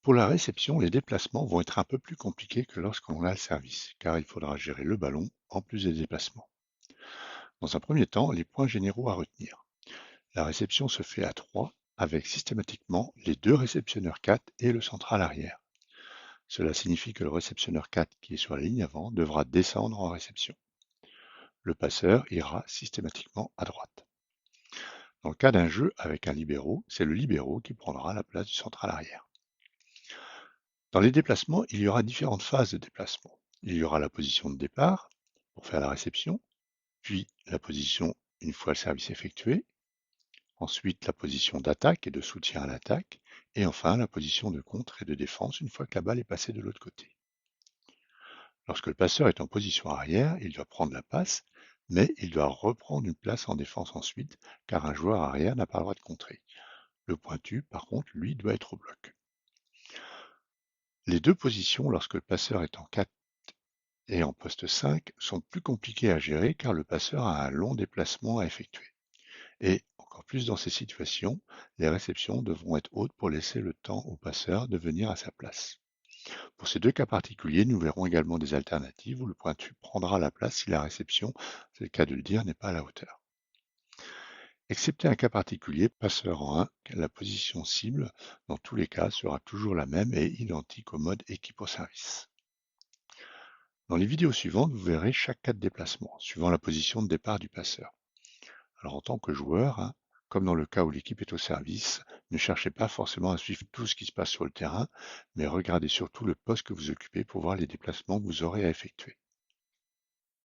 Pour la réception, les déplacements vont être un peu plus compliqués que lorsqu'on a le service, car il faudra gérer le ballon en plus des déplacements. Dans un premier temps, les points généraux à retenir. La réception se fait à 3, avec systématiquement les deux réceptionneurs 4 et le central arrière. Cela signifie que le réceptionneur 4 qui est sur la ligne avant devra descendre en réception. Le passeur ira systématiquement à droite. Dans le cas d'un jeu avec un libéro, c'est le libéro qui prendra la place du central arrière. Dans les déplacements, il y aura différentes phases de déplacement. Il y aura la position de départ pour faire la réception, puis la position une fois le service effectué, ensuite la position d'attaque et de soutien à l'attaque, et enfin la position de contre et de défense une fois que la balle est passée de l'autre côté. Lorsque le passeur est en position arrière, il doit prendre la passe, mais il doit reprendre une place en défense ensuite, car un joueur arrière n'a pas le droit de contrer. Le pointu, par contre, lui, doit être au bloc. Les deux positions, lorsque le passeur est en 4 et en poste 5, sont plus compliquées à gérer car le passeur a un long déplacement à effectuer. Et, encore plus dans ces situations, les réceptions devront être hautes pour laisser le temps au passeur de venir à sa place. Pour ces deux cas particuliers, nous verrons également des alternatives où le pointu prendra la place si la réception, c'est le cas de le dire, n'est pas à la hauteur. Excepté un cas particulier, passeur en 1, la position cible, dans tous les cas, sera toujours la même et identique au mode équipe au service. Dans les vidéos suivantes, vous verrez chaque cas de déplacement, suivant la position de départ du passeur. Alors en tant que joueur, comme dans le cas où l'équipe est au service, ne cherchez pas forcément à suivre tout ce qui se passe sur le terrain, mais regardez surtout le poste que vous occupez pour voir les déplacements que vous aurez à effectuer.